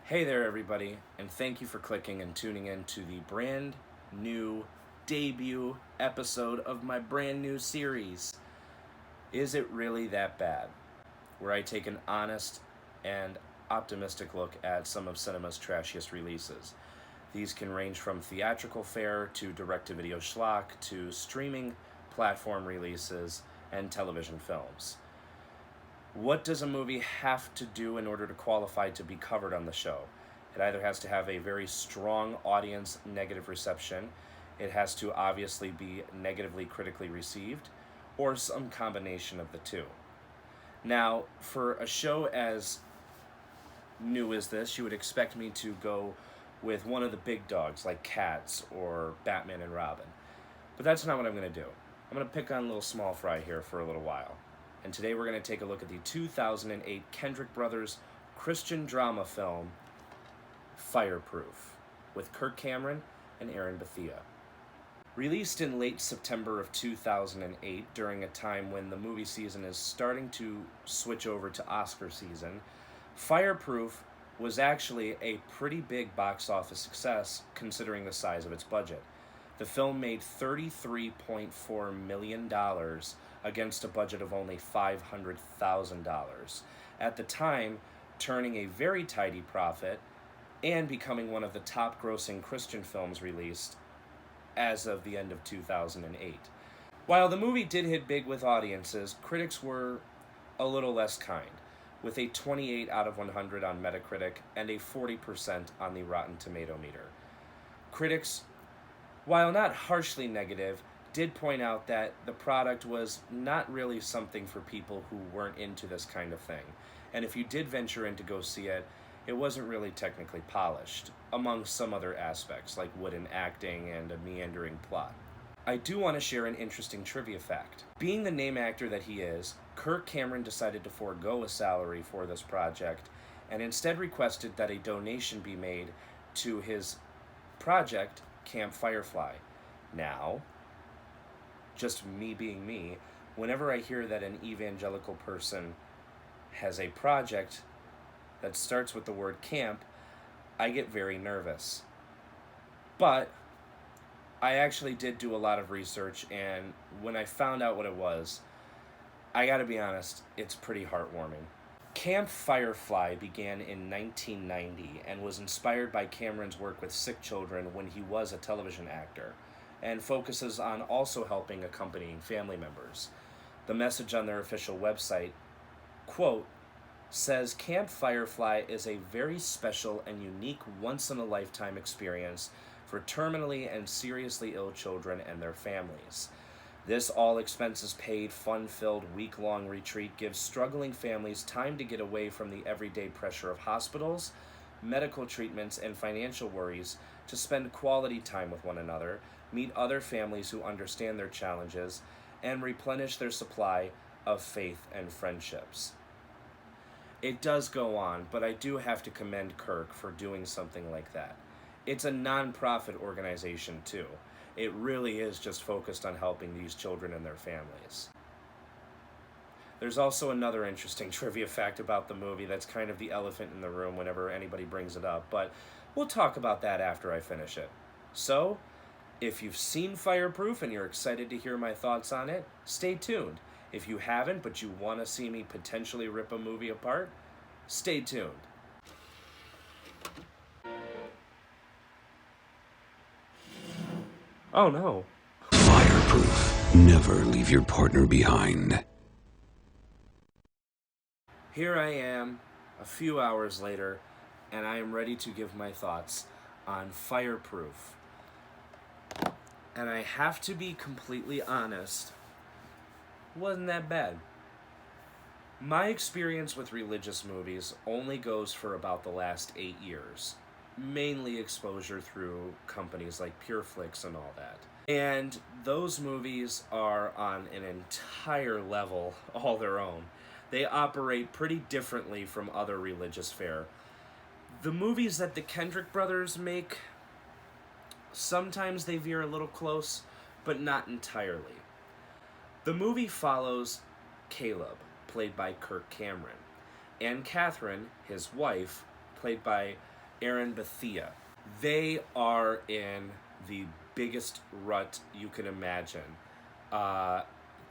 Hey there, everybody, and thank you for clicking and tuning in to the brand new debut episode of my brand new series, Is It Really That Bad? Where I take an honest and optimistic look at some of cinema's trashiest releases. These can range from theatrical fare to direct-to-video schlock to streaming platform releases and television films. What does a movie have to do in order to qualify to be covered on the show? It either has to have a very strong audience negative reception, it has to obviously be negatively critically received, or some combination of the two. Now, for a show as new as this, you would expect me to go with one of the big dogs like Cats or Batman and Robin. But that's not what I'm going to do. I'm going to pick on a little small fry here for a little while. And today we're going to take a look at the 2008 Kendrick Brothers Christian drama film, Fireproof, with Kirk Cameron and Aaron Bethea. Released in late September of 2008, during a time when the movie season is starting to switch over to Oscar season, Fireproof was actually a pretty big box office success considering the size of its budget. The film made $33.4 million against a budget of only $500,000. At the time, turning a very tidy profit and becoming one of the top grossing Christian films released as of the end of 2008. While the movie did hit big with audiences, critics were a little less kind, with a 28 out of 100 on Metacritic and a 40% on the Rotten Tomato meter. Critics, while not harshly negative, did point out that the product was not really something for people who weren't into this kind of thing. And if you did venture in to go see it, it wasn't really technically polished, among some other aspects, like wooden acting and a meandering plot. I do want to share an interesting trivia fact. Being the name actor that he is, Kirk Cameron decided to forego a salary for this project and instead requested that a donation be made to his project, Camp Firefly. Now, just me being me, whenever I hear that an evangelical person has a project that starts with the word camp, I get very nervous. But I actually did do a lot of research, and when I found out what it was, I gotta be honest, it's pretty heartwarming. Camp Firefly began in 1990 and was inspired by Cameron's work with sick children when he was a television actor, and focuses on also helping accompanying family members. The message on their official website, quote, says Camp Firefly is a very special and unique once-in-a-lifetime experience for terminally and seriously ill children and their families. This all-expenses-paid, fun-filled, week-long retreat gives struggling families time to get away from the everyday pressure of hospitals, medical treatments, and financial worries to spend quality time with one another, meet other families who understand their challenges, and replenish their supply of faith and friendships. It does go on, but I do have to commend Kirk for doing something like that. It's a non-profit organization, too. It really is just focused on helping these children and their families. There's also another interesting trivia fact about the movie that's kind of the elephant in the room whenever anybody brings it up, but we'll talk about that after I finish it. So, if you've seen Fireproof and you're excited to hear my thoughts on it, stay tuned. If you haven't, but you want to see me potentially rip a movie apart, stay tuned. Oh no. Fireproof. Never leave your partner behind. Here I am, a few hours later, and I am ready to give my thoughts on Fireproof. And I have to be completely honest, wasn't that bad. My experience with religious movies only goes for about the last 8 years. Mainly exposure through companies like PureFlix and all that. And those movies are on an entire level all their own. They operate pretty differently from other religious fare. The movies that the Kendrick brothers make, sometimes they veer a little close, but not entirely. The movie follows Caleb, played by Kirk Cameron, and Catherine, his wife, played by Aaron Bethia. They are in the biggest rut you can imagine. Uh,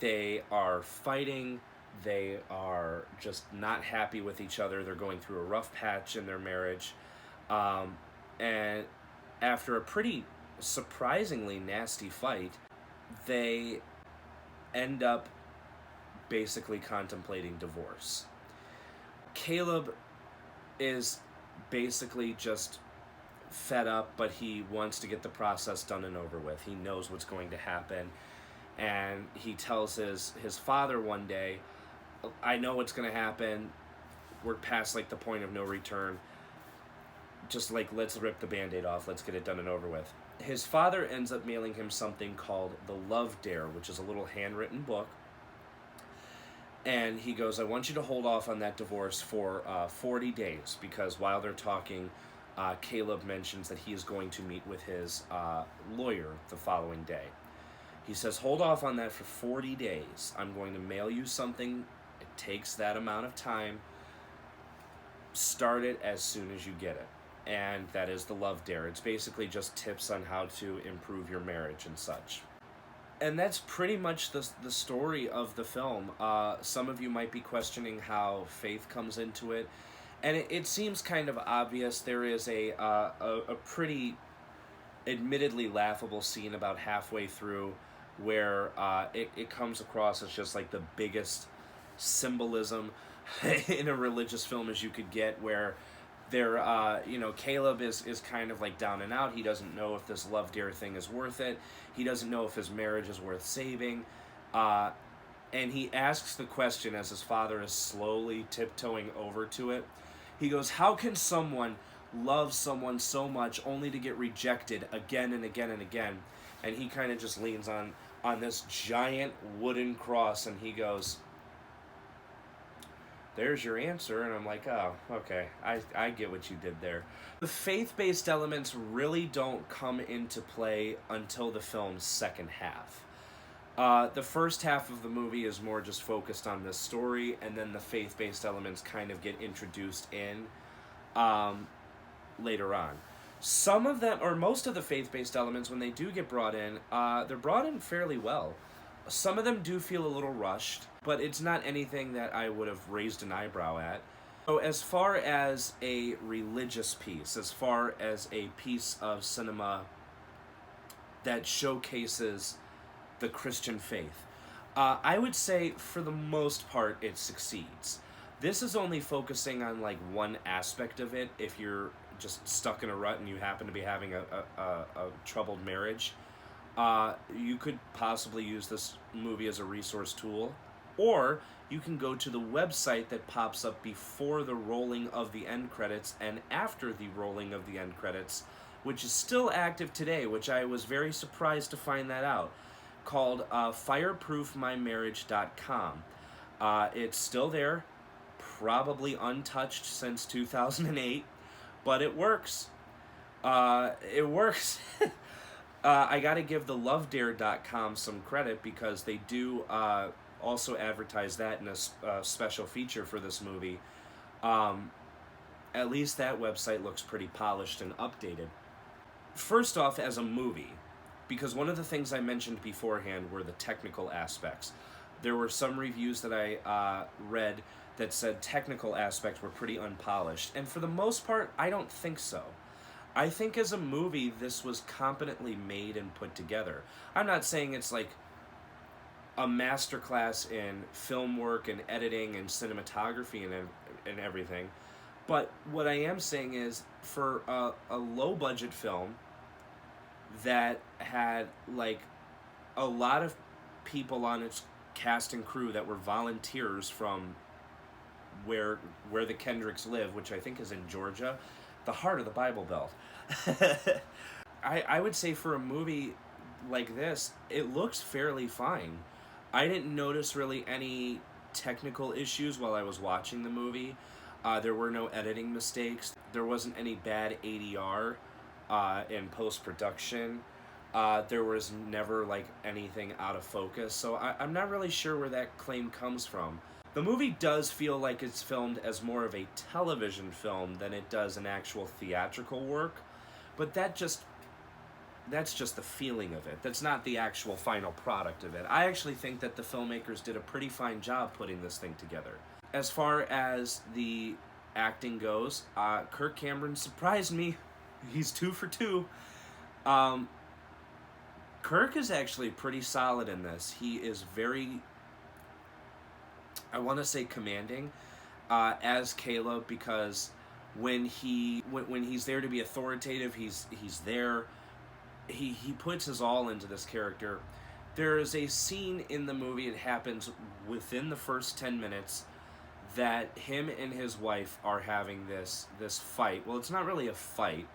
they are fighting. They are just not happy with each other. They're going through a rough patch in their marriage. Um, and after a pretty surprisingly nasty fight, they end up basically contemplating divorce. Caleb is basically just fed up, but he wants to get the process done and over with. He knows what's going to happen. And he tells his father one day, I know what's going to happen. We're past like the point of no return. Just like, let's rip the Band-Aid off. Let's get it done and over with. His father ends up mailing him something called The Love Dare, which is a little handwritten book. And he goes, I want you to hold off on that divorce for 40 days, because while they're talking, Caleb mentions that he is going to meet with his lawyer the following day. He says, hold off on that for 40 days. I'm going to mail you something. It takes that amount of time. Start it as soon as you get it. And that is The Love Dare. It's basically just tips on how to improve your marriage and such. And that's pretty much the story of the film. Some of you might be questioning how faith comes into it. And it seems kind of obvious. There is a pretty admittedly laughable scene about halfway through where it comes across as just like the biggest symbolism in a religious film as you could get, where Caleb is kind of like down and out. He doesn't know if this love dare thing is worth it. He doesn't know if his marriage is worth saving. And he asks the question as his father is slowly tiptoeing over to it. He goes, how can someone love someone so much only to get rejected again and again and again? And he kind of just leans on this giant wooden cross, and he goes, there's your answer. And I'm like, oh, okay, I get what you did there. The faith-based elements really don't come into play until the film's second half. The first half of the movie is more just focused on this story, and then the faith-based elements kind of get introduced in later on. Some of them, or most of the faith-based elements, when they do get brought in, they're brought in fairly well. Some of them do feel a little rushed, but it's not anything that I would have raised an eyebrow at. So as far as a religious piece, as far as a piece of cinema that showcases the Christian faith, I would say for the most part it succeeds. This is only focusing on like one aspect of it. If you're just stuck in a rut and you happen to be having a troubled marriage, you could possibly use this movie as a resource tool, or you can go to the website that pops up before the rolling of the end credits and after the rolling of the end credits, which is still active today, which I was very surprised to find that out, called fireproofmymarriage.com. It's still there, probably untouched since 2008, but it works. It works. I gotta give the lovedare.com some credit, because they do also advertise that in a special feature for this movie. At least that website looks pretty polished and updated. First off, as a movie, because one of the things I mentioned beforehand were the technical aspects. There were some reviews that I read that said technical aspects were pretty unpolished, and for the most part, I don't think so. I think as a movie, this was competently made and put together. I'm not saying it's like a masterclass in film work and editing and cinematography and everything, but what I am saying is, for a low-budget film that had like a lot of people on its cast and crew that were volunteers from where the Kendricks live, which I think is in Georgia, the heart of the Bible Belt. I would say for a movie like this, it looks fairly fine. I didn't notice really any technical issues while I was watching the movie. There were no editing mistakes. There wasn't any bad ADR in post-production. There was never like anything out of focus. So I'm not really sure where that claim comes from. The movie does feel like it's filmed as more of a television film than it does an actual theatrical work, but that's just the feeling of it. That's not the actual final product of it. I actually think that the filmmakers did a pretty fine job putting this thing together. As far as the acting goes, Kirk Cameron surprised me. He's 2 for 2. Kirk is actually pretty solid in this. He is very, I want to say, commanding as Caleb, because when he's there to be authoritative, he's there. He puts his all into this character. There is a scene in the movie, it happens within the first 10 minutes, that him and his wife are having this fight. Well, it's not really a fight.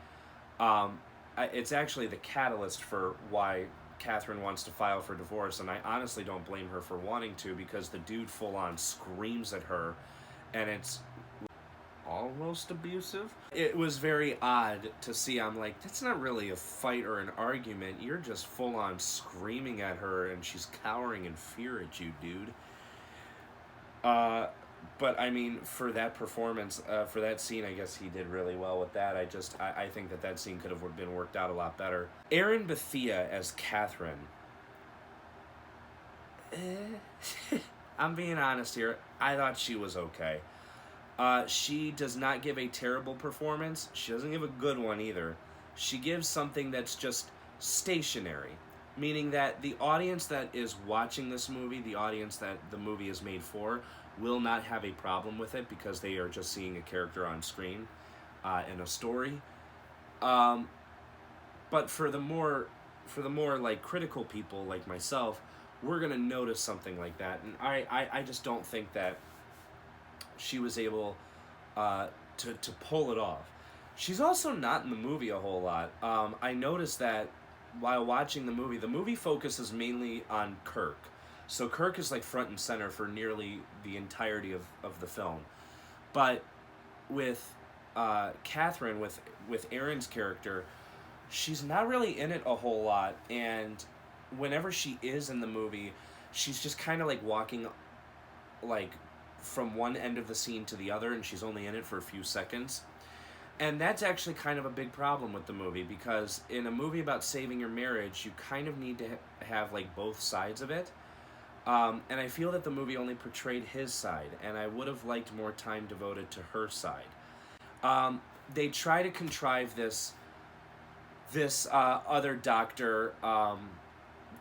It's actually the catalyst for why Catherine wants to file for divorce, and I honestly don't blame her for wanting to, because the dude full on screams at her, and it's almost abusive. It was very odd to see. I'm like, that's not really a fight or an argument. You're just full on screaming at her, and she's cowering in fear at you, dude. But I mean, for that performance, for that scene, I guess he did really well with that. I think that scene could have been worked out a lot better. Erin Bethea as Catherine. I'm being honest here. I thought she was okay. She does not give a terrible performance. She doesn't give a good one either. She gives something that's just stationary, meaning that the audience that is watching this movie, the audience that the movie is made for, will not have a problem with it, because they are just seeing a character on screen in a story. But for the more like critical people like myself, we're gonna notice something like that, and I just don't think that she was able to pull it off. She's also not in the movie a whole lot. I noticed that while watching the movie focuses mainly on Kirk. So Kirk is like front and center for nearly the entirety of the film. But with Catherine, with Erin's character, she's not really in it a whole lot, and whenever she is in the movie, she's just kind of like walking like from one end of the scene to the other, and she's only in it for a few seconds. And that's actually kind of a big problem with the movie, because in a movie about saving your marriage, you kind of need to have like both sides of it. And I feel that the movie only portrayed his side, and I would have liked more time devoted to her side. They try to contrive this other doctor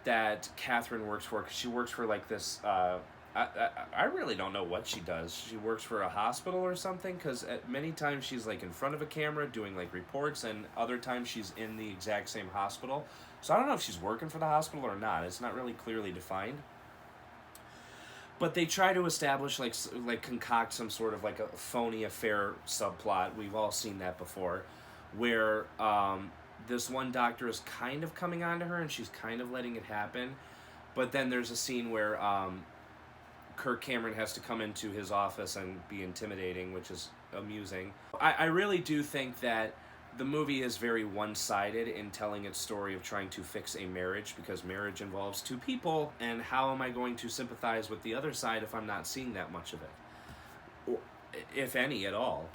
that Catherine works for, 'cause she works for like this. I really don't know what she does. She works for a hospital or something, because at many times she's like in front of a camera doing like reports, and other times she's in the exact same hospital. So I don't know if she's working for the hospital or not. It's not really clearly defined. But they try to establish like concoct some sort of like a phony affair subplot. We've all seen that before, where this one doctor is kind of coming on to her, and she's kind of letting it happen. But then there's a scene where Kirk Cameron has to come into his office and be intimidating, which is amusing. I really do think that the movie is very one-sided in telling its story of trying to fix a marriage, because marriage involves two people, and how am I going to sympathize with the other side if I'm not seeing that much of it? Or, if any at all.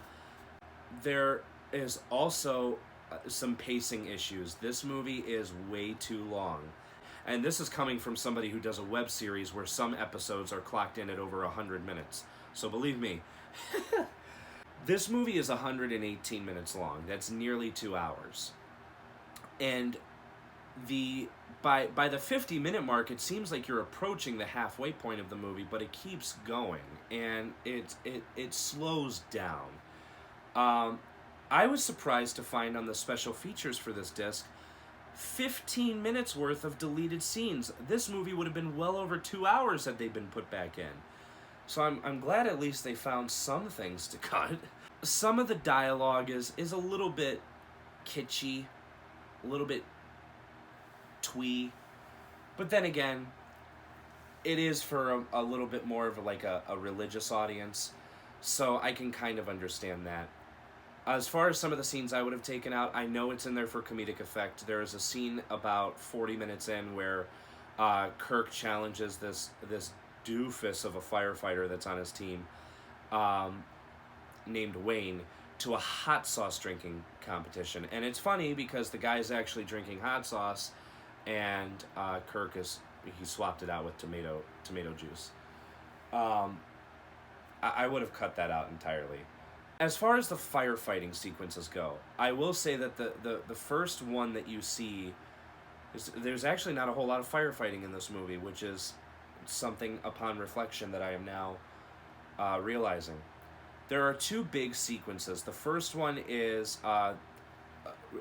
There is also some pacing issues. This movie is way too long. And this is coming from somebody who does a web series where some episodes are clocked in at over 100 minutes. So believe me, this movie is 118 minutes long. That's nearly 2 hours. And by the 50-minute mark, it seems like you're approaching the halfway point of the movie, but it keeps going, and it slows down. I was surprised to find on the special features for this disc 15 minutes worth of deleted scenes. This movie would have been well over 2 hours had they been put back in. So I'm glad at least they found some things to cut. Some of the dialogue is a little bit kitschy, a little bit twee, but then again, it is for a little bit more of like a religious audience, so I can kind of understand that. As far as some of the scenes I would have taken out, I know it's in there for comedic effect. There is a scene about 40 minutes in where Kirk challenges this doofus of a firefighter that's on his team, named Wayne, to a hot sauce drinking competition. And it's funny because the guy's actually drinking hot sauce, and Kirk he swapped it out with tomato juice. I would have cut that out entirely. As far as the firefighting sequences go, I will say that the first one that you see there's actually not a whole lot of firefighting in this movie, which is something upon reflection that I am now realizing. There are two big sequences. The first one is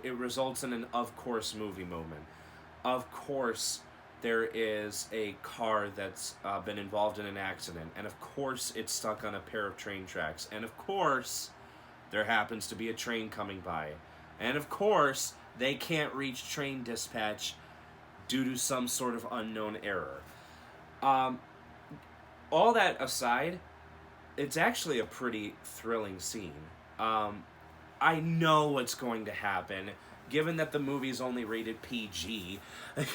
it results in an of course movie moment. Of course, there is a car that's been involved in an accident, and of course it's stuck on a pair of train tracks, and of course there happens to be a train coming by, and of course they can't reach train dispatch due to some sort of unknown error. All that aside, it's actually a pretty thrilling scene. I know what's going to happen. Given that the movie's only rated PG,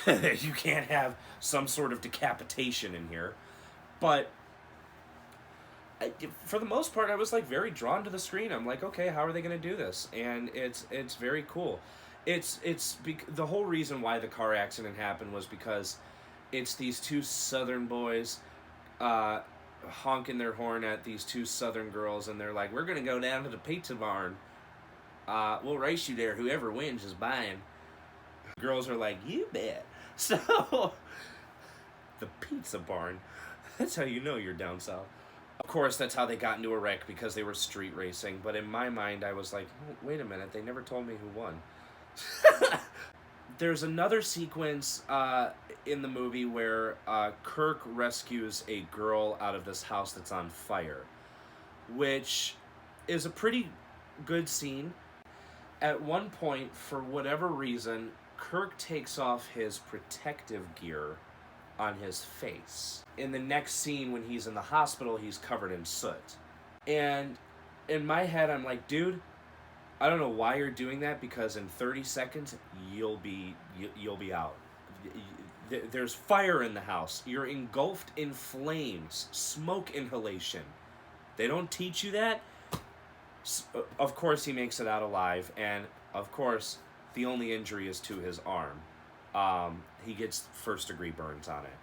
you can't have some sort of decapitation in here. But for the most part, I was like very drawn to the screen. I'm like, okay, how are they going to do this? And it's very cool. The whole reason why the car accident happened was because it's these two Southern boys honking their horn at these two Southern girls, and they're like, we're going to go down to the pizza barn. We'll race you there. Whoever wins is buying. Girls are like, you bet. So, the pizza barn. That's how you know you're down south. Of course, that's how they got into a wreck, because they were street racing. But in my mind, I was like, wait a minute. They never told me who won. There's another sequence in the movie where Kirk rescues a girl out of this house that's on fire, which is a pretty good scene. At one point, for whatever reason, Kirk takes off his protective gear on his face. In the next scene, when he's in the hospital, he's covered in soot. And in my head, I'm like, dude, I don't know why you're doing that, because in 30 seconds, you'll be out. There's fire in the house. You're engulfed in flames, smoke inhalation. They don't teach you that. Of course, he makes it out alive, and of course, the only injury is to his arm. He gets first-degree burns on it.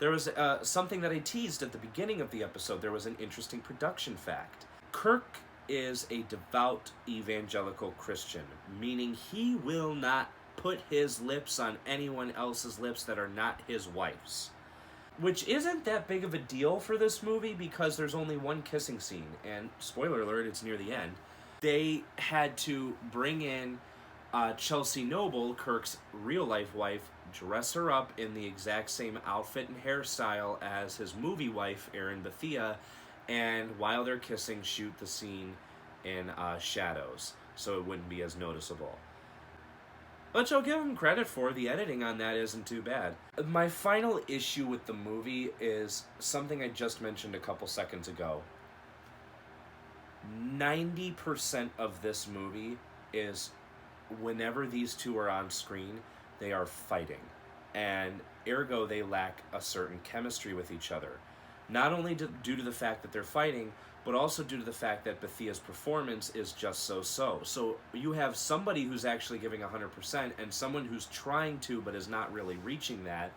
There was something that I teased at the beginning of the episode. There was an interesting production fact. Kirk is a devout evangelical Christian, meaning he will not put his lips on anyone else's lips that are not his wife's. Which isn't that big of a deal for this movie, because there's only one kissing scene, and spoiler alert, it's near the end. They had to bring in Chelsea Noble, Kirk's real-life wife, dress her up in the exact same outfit and hairstyle as his movie wife, Erin Bethea, and while they're kissing, shoot the scene in shadows, so it wouldn't be as noticeable. Which I'll give him credit for. The editing on that isn't too bad. My final issue with the movie is something I just mentioned a couple seconds ago. 90% of this movie is whenever these two are on screen, they are fighting. And ergo, they lack a certain chemistry with each other. Not only due to the fact that they're fighting, but also due to the fact that Bethea's performance is just so-so. So you have somebody who's actually giving 100% and someone who's trying to but is not really reaching that.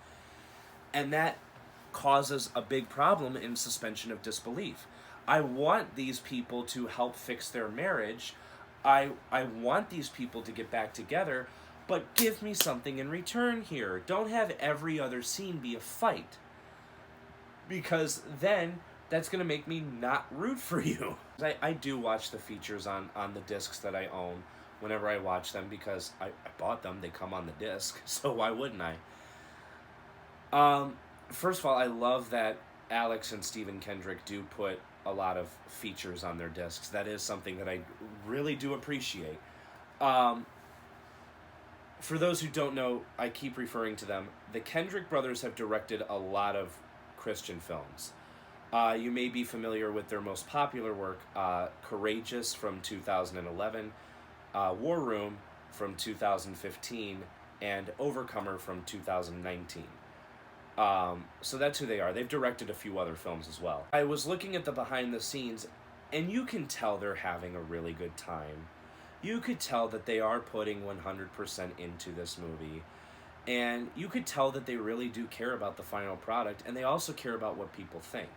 And that causes a big problem in suspension of disbelief. I want these people to help fix their marriage. I want these people to get back together, but give me something in return here. Don't have every other scene be a fight, because then that's going to make me not root for you. I do watch the features on the discs that I own whenever I watch them, because I bought them. They come on the disc, so why wouldn't I? First of all, I love that Alex and Stephen Kendrick do put a lot of features on their discs. That is something that I really do appreciate. For those who don't know, I keep referring to them. The Kendrick brothers have directed a lot of Christian films. You may be familiar with their most popular work, Courageous from 2011, War Room from 2015, and Overcomer from 2019. So that's who they are. They've directed a few other films as well. I was looking at the behind the scenes, and you can tell they're having a really good time. You could tell that they are putting 100% into this movie. And you could tell that they really do care about the final product, and they also care about what people think.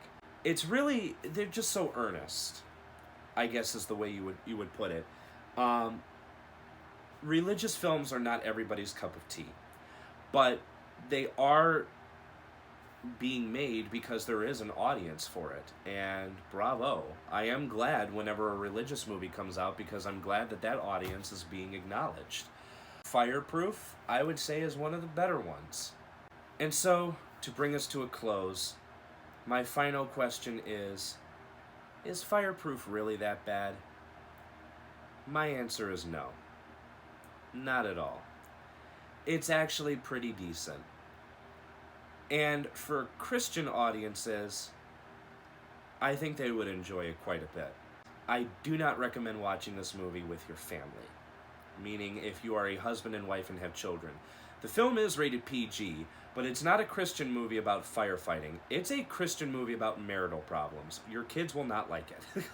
It's really, they're just so earnest, I guess is the way you would put it. Religious films are not everybody's cup of tea, but they are being made because there is an audience for it, and bravo. I am glad whenever a religious movie comes out, because I'm glad that that audience is being acknowledged. Fireproof, I would say, is one of the better ones. And so, to bring us to a close, my final question is Fireproof really that bad? My answer is no. Not at all. It's actually pretty decent. And for Christian audiences, I think they would enjoy it quite a bit. I do not recommend watching this movie with your family, meaning if you are a husband and wife and have children. The film is rated PG, but it's not a Christian movie about firefighting. It's a Christian movie about marital problems. Your kids will not like it.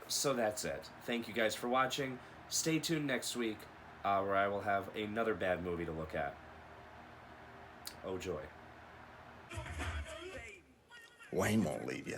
So that's it. Thank you guys for watching. Stay tuned next week, where I will have another bad movie to look at. Oh joy. Wayne won't leave you.